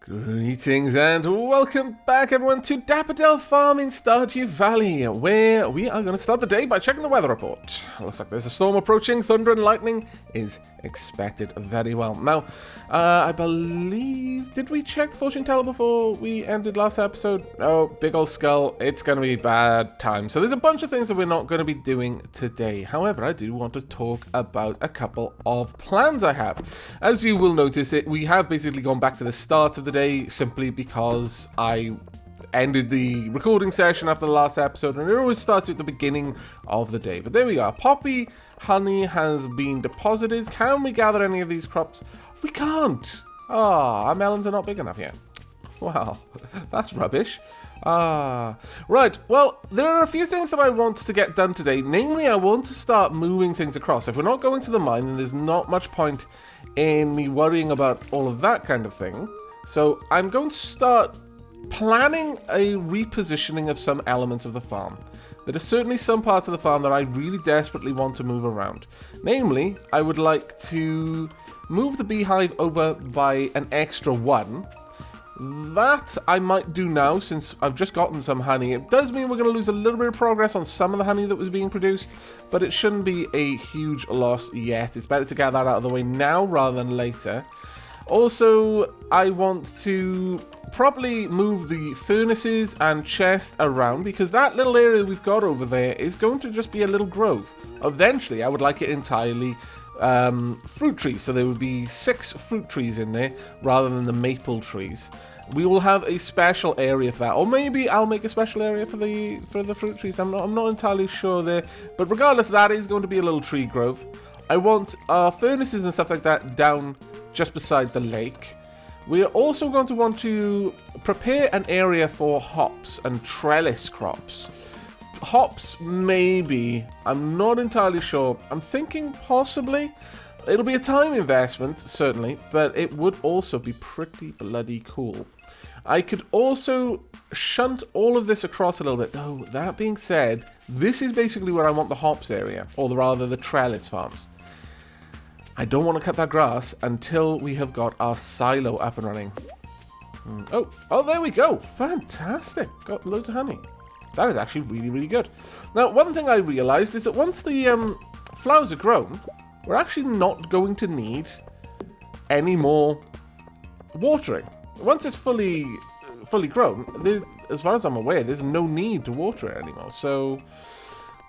Greetings and welcome back everyone to Daffodil Farm in Stardew Valley, where we are going to start the day by checking the weather report. Looks like there's a storm approaching, thunder and lightning is expected very well. Now, I believe, did we check the fortune teller before we ended last episode? Oh, big old skull, it's going to be bad time. So there's a bunch of things that we're not going to be doing today. However, I do want to talk about a couple of plans I have. As you will notice, we have basically gone back to the start of the day simply because I ended the recording session after the last episode, and it always starts at the beginning of the day. But there we are. Poppy honey has been deposited. Can we gather any of these crops? We can't. Our melons are not big enough yet. Wow, that's rubbish. Right, well, there are a few things that I want to get done today. Namely, I want to start moving things across. If we're not going to the mine, then there's not much point in me worrying about all of that kind of thing. So I'm going to start planning a repositioning of some elements of the farm. There are certainly some parts of the farm that I really desperately want to move around. Namely, I would like to move the beehive over by an extra one. That I might do now since I've just gotten some honey. It does mean we're going to lose a little bit of progress on some of the honey that was being produced, but it shouldn't be a huge loss yet. It's better to get that out of the way now rather than later. Also, I want to properly move the furnaces and chest around because that little area we've got over there is going to just be a little grove. Eventually, I would like it entirely fruit trees, so there would be 6 fruit trees in there rather than the maple trees. We will have a special area for that, or maybe I'll make a special area for the fruit trees. I'm not entirely sure there, but regardless, that is going to be a little tree grove. I want our furnaces and stuff like that down just beside the lake. We're also going to want to prepare an area for hops and trellis crops. Hops, maybe. I'm not entirely sure. I'm thinking possibly. It'll be a time investment, certainly, but it would also be pretty bloody cool. I could also shunt all of this across a little bit. Though, that being said, this is basically where I want the hops area, or rather the trellis farms. I don't want to cut that grass until we have got our silo up and running. Oh, there we go. Fantastic. Got loads of honey. That is actually really, really good. Now, one thing I realized is that once the flowers are grown, we're actually not going to need any more watering. Once it's fully grown, as far as I'm aware, there's no need to water it anymore. So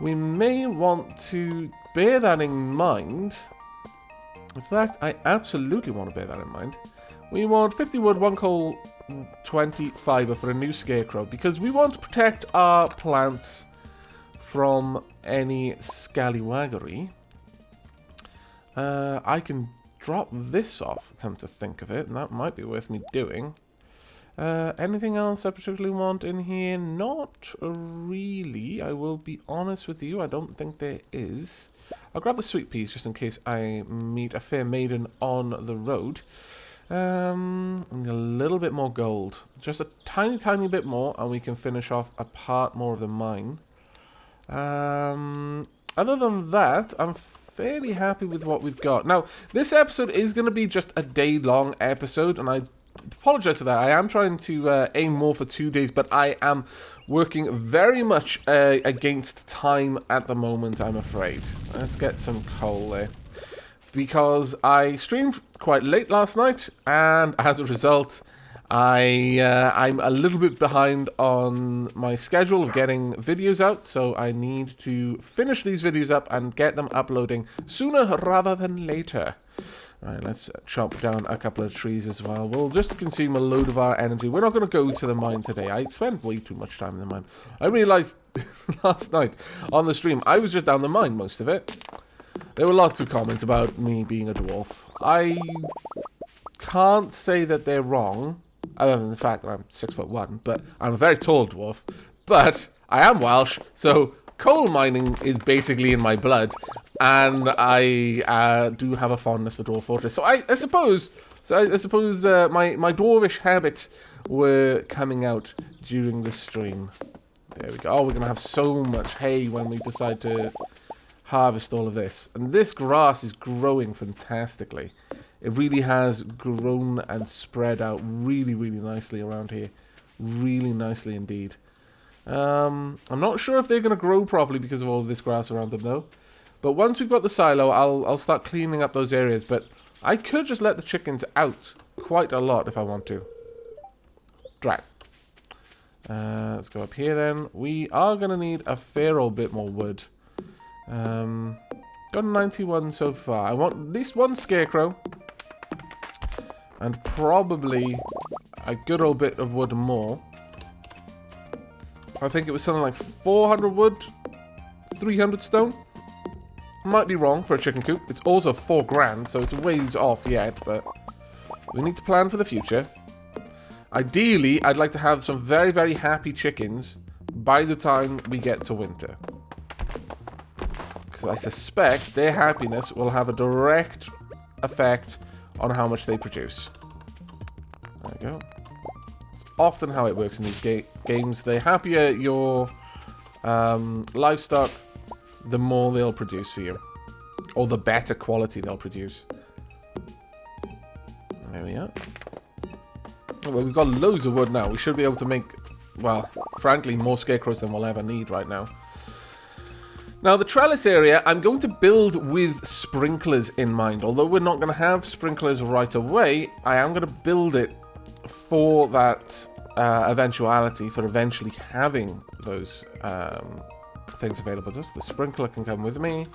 we may want to bear that in mind. In fact, I absolutely want to bear that in mind. We want 50 wood, 1 coal, 20 fiber for a new Scarecrow, because we want to protect our plants from any scallywaggery. I can drop this off, come to think of it, and that might be worth me doing. Anything else I particularly want in here? Not really. I will be honest with you, I don't think there is. I'll grab the sweet peas just in case I meet a fair maiden on the road. And a little bit more gold. Just a tiny, tiny bit more, and we can finish off a part more of the mine. Other than that, I'm fairly happy with what we've got. Now, this episode is going to be just a day-long episode, and I apologize for that. I am trying to aim more for 2 days, but I am working very much against time at the moment, I'm afraid. Let's get some coal there. Because I streamed quite late last night, and as a result, I'm a little bit behind on my schedule of getting videos out, so I need to finish these videos up and get them uploading sooner rather than later. Alright, let's chop down a couple of trees as well. We'll just consume a load of our energy. We're not going to go to the mine today. I spent way too much time in the mine. I realized last night on the stream, I was just down the mine most of it. There were lots of comments about me being a dwarf. I can't say that they're wrong, other than the fact that I'm 6'1", but I'm a very tall dwarf. But I am Welsh, so coal mining is basically in my blood, and I do have a fondness for Dwarf Fortress. So I suppose my dwarvish habits were coming out during the stream. There we go. Oh, we're gonna have so much hay when we decide to harvest all of this, and this grass is growing fantastically. It really has grown and spread out really, really nicely around here. Really nicely indeed. I'm not sure if they're going to grow properly because of all of this grass around them, though. But once we've got the silo, I'll start cleaning up those areas. But I could just let the chickens out quite a lot if I want to. Right. Let's go up here then. We are going to need a fair old bit more wood. Got 91 so far. I want at least one scarecrow. And probably a good old bit of wood more. I think it was something like 400 wood, 300 stone. Might be wrong for a chicken coop. It's also 4 grand, so it's a ways off yet, but we need to plan for the future. Ideally, I'd like to have some very, very happy chickens by the time we get to winter. Because I suspect their happiness will have a direct effect on how much they produce. There we go. It's often how it works in these games. The happier your livestock, the more they'll produce for you. Or the better quality they'll produce. There we are. Well, we've got loads of wood now. We should be able to make, well, frankly, more scarecrows than we'll ever need right now. Now, the trellis area, I'm going to build with sprinklers in mind. Although we're not going to have sprinklers right away, I am going to build it for that eventuality, for eventually having those things available to us. The sprinkler can come with me.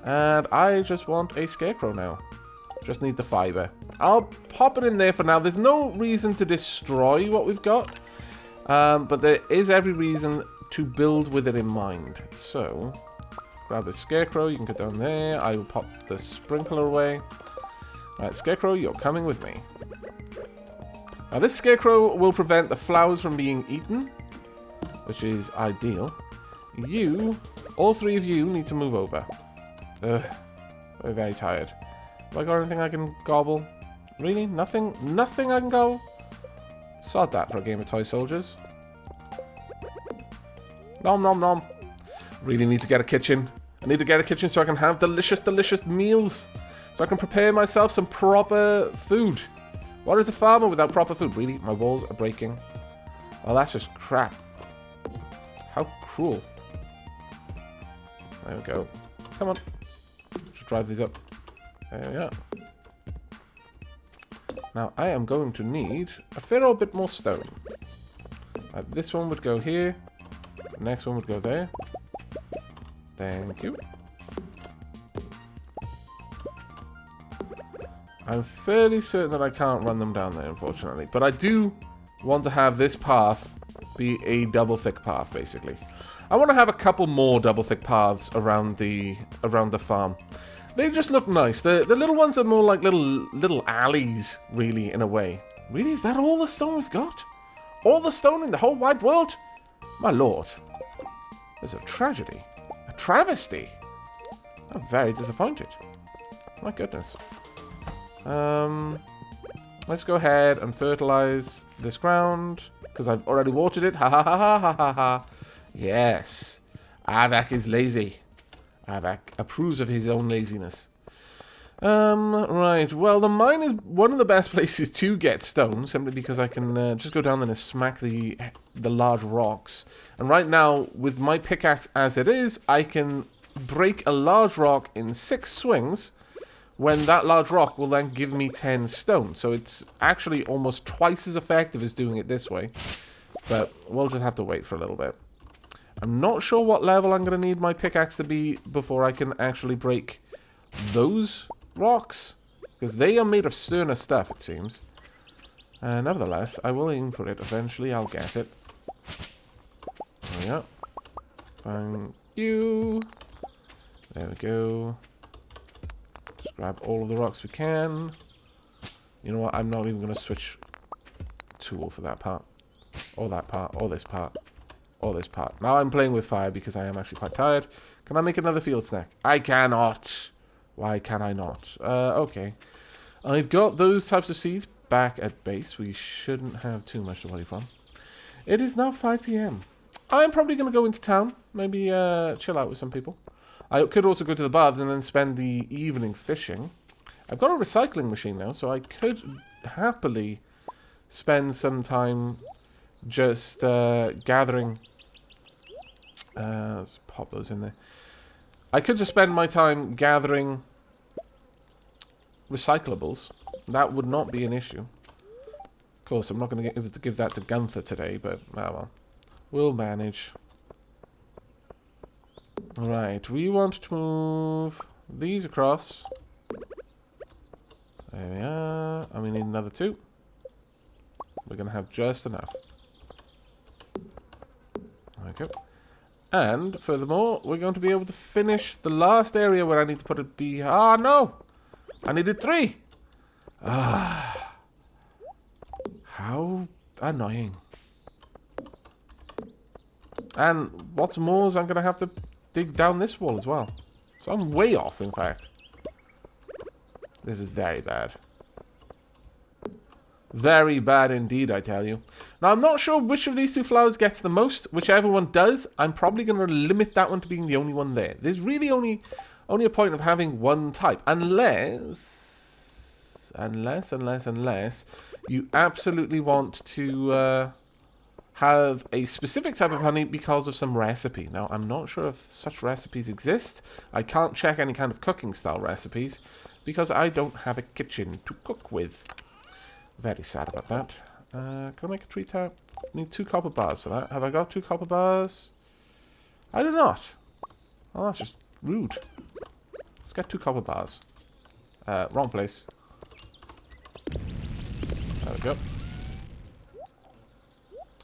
And I just want a scarecrow now. Just need the fiber. I'll pop it in there for now. There's no reason to destroy what we've got. But there is every reason to build with it in mind. So, grab the scarecrow. You can go down there. I will pop the sprinkler away. Alright, scarecrow, you're coming with me. Now, this scarecrow will prevent the flowers from being eaten, which is ideal. You, all 3 of you, need to move over. Ugh, I'm very tired. Have I got anything I can gobble? Really? Nothing? Nothing I can gobble? Sod that for a game of toy soldiers. Nom nom nom. Really need to get a kitchen. I need to get a kitchen so I can have delicious, delicious meals. So I can prepare myself some proper food. What is a farmer without proper food? Really? My walls are breaking. Oh, that's just crap. How cruel. There we go. Come on. Just drive these up. There we are. Now, I am going to need a fair old bit more stone. This one would go here. The next one would go there. Thank you. I'm fairly certain that I can't run them down there, unfortunately. But I do want to have this path be a double thick path, basically. I want to have a couple more double thick paths around the farm. They just look nice. The little ones are more like little alleys, really, in a way. Really? Is that all the stone we've got? All the stone in the whole wide world? My lord. There's a tragedy. A travesty. I'm very disappointed. My goodness. Let's go ahead and fertilize this ground. Because I've already watered it. Ha ha ha ha ha ha ha. Yes. Aavak is lazy. Aavak approves of his own laziness. Right. Well, the mine is one of the best places to get stone, simply because I can just go down there and smack the large rocks. And right now, with my pickaxe as it is, I can break a large rock in 6 swings, when that large rock will then give me 10 stone. So it's actually almost twice as effective as doing it this way. But we'll just have to wait for a little bit. I'm not sure what level I'm going to need my pickaxe to be before I can actually break those rocks. Because they are made of sterner stuff, it seems. Nevertheless, I will aim for it eventually. I'll get it. There we go. Thank you. There we go. Just grab all of the rocks we can. You know what? I'm not even going to switch tool for that part. Or that part. Or this part. Or this part. Now I'm playing with fire because I am actually quite tired. Can I make another field snack? I cannot. Why can I not? Okay. I've got those types of seeds back at base. We shouldn't have too much to worry from. It is now 5 PM. I'm probably going to go into town. Maybe chill out with some people. I could also go to the baths and then spend the evening fishing. I've got a recycling machine now, so I could happily spend some time just gathering... let's pop those in there. I could just spend my time gathering recyclables. That would not be an issue. Of course, I'm not going to get able to give that to Gunther today, but well. We'll manage. Alright, we want to move these across. There we are. And we need another 2. We're going to have just enough. Okay. And, furthermore, we're going to be able to finish the last area where I need to put it be... Ah, no! I needed 3! Ah. How annoying. And what's more is I'm going to have to dig down this wall as well. So I'm way off, in fact. This is very bad. Very bad indeed, I tell you. Now, I'm not sure which of these 2 flowers gets the most. Whichever one does, I'm probably going to limit that one to being the only one there. There's really only a point of having one type. Unless you absolutely want to have a specific type of honey because of some recipe. Now, I'm not sure if such recipes exist. I can't check any kind of cooking style recipes because I don't have a kitchen to cook with. Very sad about that. Can I make a tree tap? Need 2 copper bars for that. Have I got 2 copper bars? I do not. Oh, that's just rude. Let's get 2 copper bars. Wrong place. There we go.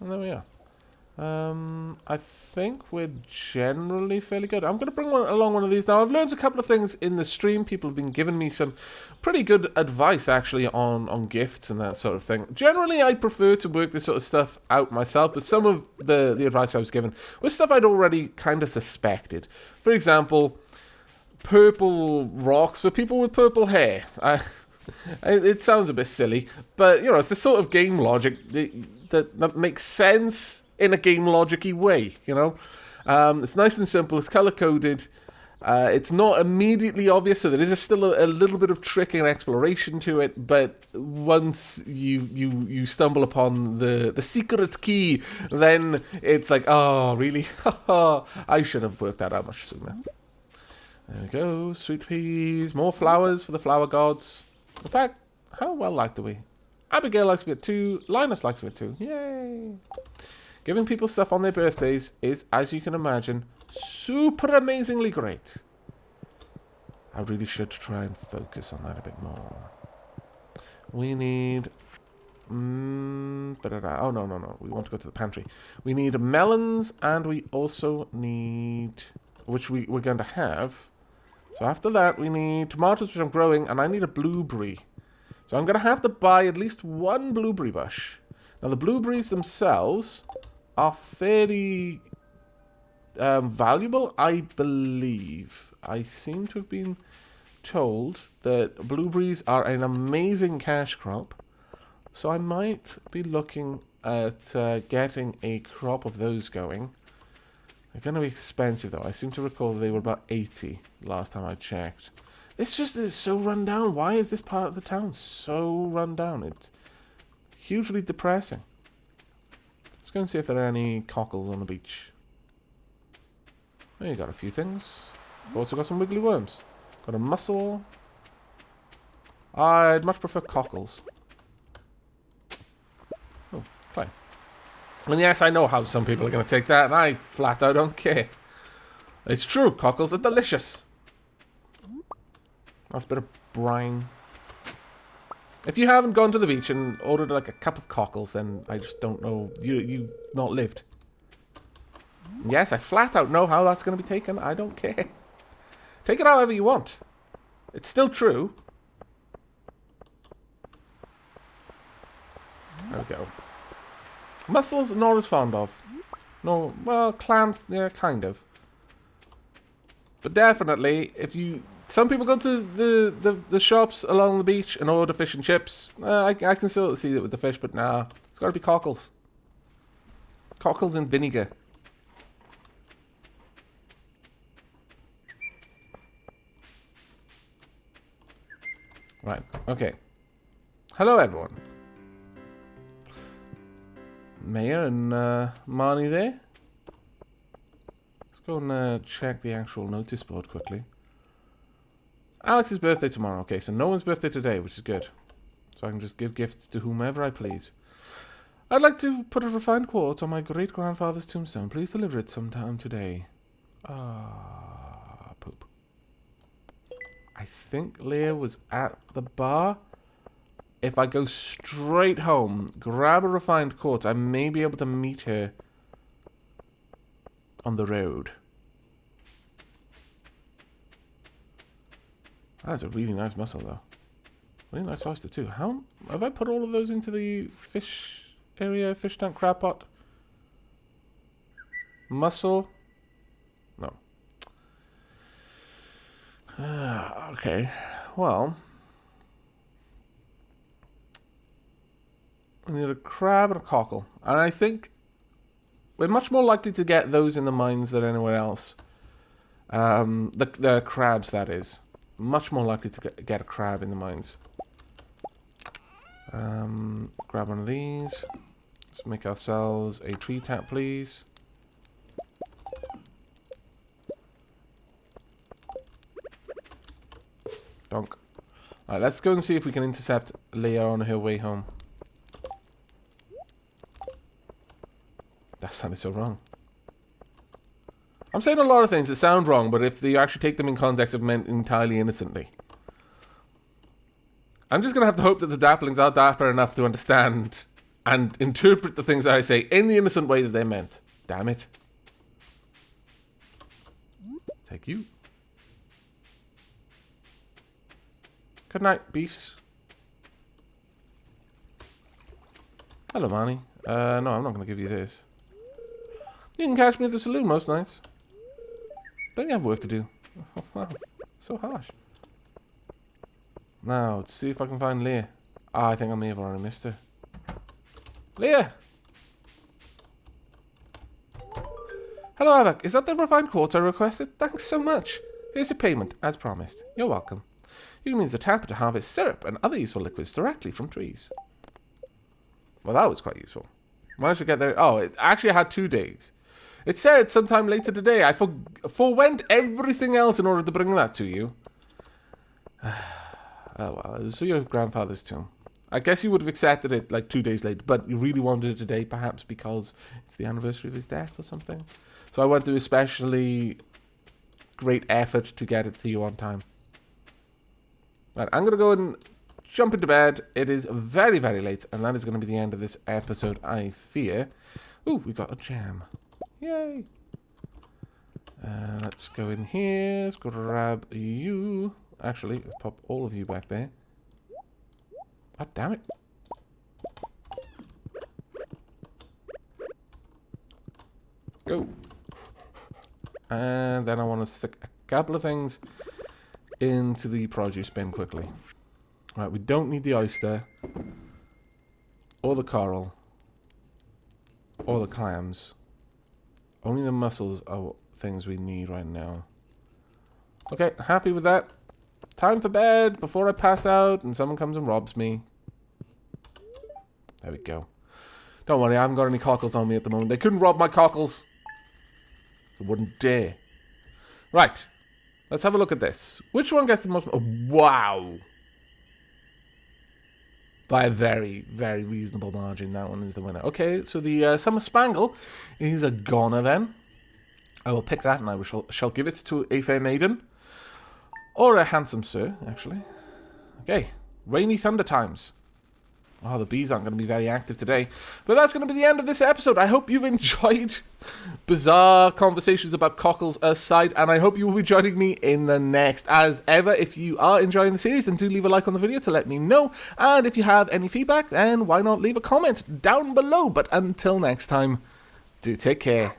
And there we are. I think we're generally fairly good. I'm going to bring along one of these now. I've learned a couple of things in the stream. People have been giving me some pretty good advice, actually, on gifts and that sort of thing. Generally, I prefer to work this sort of stuff out myself, but some of the advice I was given was stuff I'd already kind of suspected. For example, purple rocks for people with purple hair. It sounds a bit silly, but, you know, it's the sort of game logic that makes sense in a game logic-y way, you know? It's nice and simple, it's color-coded, it's not immediately obvious, so there is still a little bit of trick and exploration to it, but once you stumble upon the secret key, then it's like, oh, really? I should have worked that out much sooner. There we go, sweet peas, more flowers for the flower gods. In fact, how well liked are we? Abigail likes me at 2, Linus likes me at 2, yay! Giving people stuff on their birthdays is, as you can imagine, super amazingly great. I really should try and focus on that a bit more. We need... oh, no. We want to go to the pantry. We need melons, and we also need... which we're going to have. So after that, we need tomatoes, which I'm growing, and I need a blueberry. So I'm going to have to buy at least 1 blueberry bush. Now, the blueberries themselves are fairly valuable, I believe. I seem to have been told that blueberries are an amazing cash crop. So I might be looking at getting a crop of those going. They're going to be expensive, though. I seem to recall they were about 80 last time I checked. This just is so run down. Why is this part of the town so run down? It's hugely depressing. Let's go and see if there are any cockles on the beach. Oh, you got a few things. I've also got some wiggly worms. Got a mussel. I'd much prefer cockles. Oh, clay. And yes, I know how some people are going to take that, and I flat out don't care. It's true, cockles are delicious. That's a bit of brine. If you haven't gone to the beach and ordered like a cup of cockles, then I just don't know. You've not lived. Yes, I flat out know how that's going to be taken. I don't care. Take it however you want. It's still true. There we go. Mussels, not as fond of. No, well, clams, yeah, kind of. But definitely, if you... Some people go to the shops along the beach and order fish and chips. I can still see it with the fish, but nah. It's got to be cockles. Cockles and vinegar. Right, okay. Hello, everyone. Mayor and Marnie there. Let's go and check the actual notice board quickly. Alex's birthday tomorrow. Okay, so no one's birthday today, which is good. So I can just give gifts to whomever I please. I'd like to put a refined quote on my great-grandfather's tombstone. Please deliver it sometime today. Poop. I think Leah was at the bar. If I go straight home, grab a refined quartz, I may be able to meet her on the road. That's a really nice mussel, though. Really nice oyster, too. How have I put all of those into the fish area? Fish tank, crab pot? Mussel? No. Okay. Well... we need a crab and a cockle. And I think we're much more likely to get those in the mines than anywhere else. The crabs, that is. Much more likely to get a crab in the mines. Grab one of these. Let's make ourselves a tree tap, please. Donk. Alright, let's go and see if we can intercept Leah on her way home. That sounded so wrong. I'm saying a lot of things that sound wrong, but if you actually take them in context, it meant entirely innocently. I'm just going to have to hope that the Dapplings are dapper enough to understand and interpret the things that I say in the innocent way that they're meant. Damn it. Thank you. Good night, beefs. Hello, Marnie. No, I'm not going to give you this. You can catch me at the saloon most nights. Don't you have work to do? Oh, wow. So harsh. Now, let's see if I can find Leah. I think I may have already missed her. Leah! Hello, Aavak. Is that the refined quartz I requested? Thanks so much. Here's your payment, as promised. You're welcome. You can use the tapper to harvest syrup and other useful liquids directly from trees. Well, that was quite useful. Managed to get there. Oh, it actually had 2 days. It said sometime later today. I forewent everything else in order to bring that to you. Oh, well, it was for your grandfather's tomb. I guess you would have accepted it like 2 days later, but you really wanted it today, perhaps because it's the anniversary of his death or something. So I went to especially great effort to get it to you on time. Right, I'm going to go and jump into bed. It is very, very late, and that is going to be the end of this episode, I fear. Ooh, we got a gem. Yay! Let's go in here. Let's grab you. Actually, let's pop all of you back there. God damn it. Go. And then I want to stick a couple of things into the produce bin quickly. Right, we don't need the oyster. Or the coral. Or the clams. Only the mussels are things we need right now. Okay, happy with that. Time for bed before I pass out and someone comes and robs me. There we go. Don't worry, I haven't got any cockles on me at the moment. They couldn't rob my cockles. They wouldn't dare. Right. Let's have a look at this. Which one gets the most... Oh, wow. By a very, very reasonable margin, that one is the winner. Okay, so the Summer Spangle is a goner then. I will pick that and I shall give it to a fair maiden. Or a handsome sir, actually. Okay, rainy thunder times. Oh, the bees aren't going to be very active today. But that's going to be the end of this episode. I hope you've enjoyed bizarre conversations about cockles aside. And I hope you will be joining me in the next. As ever, if you are enjoying the series, then do leave a like on the video to let me know. And if you have any feedback, then why not leave a comment down below. But until next time, do take care.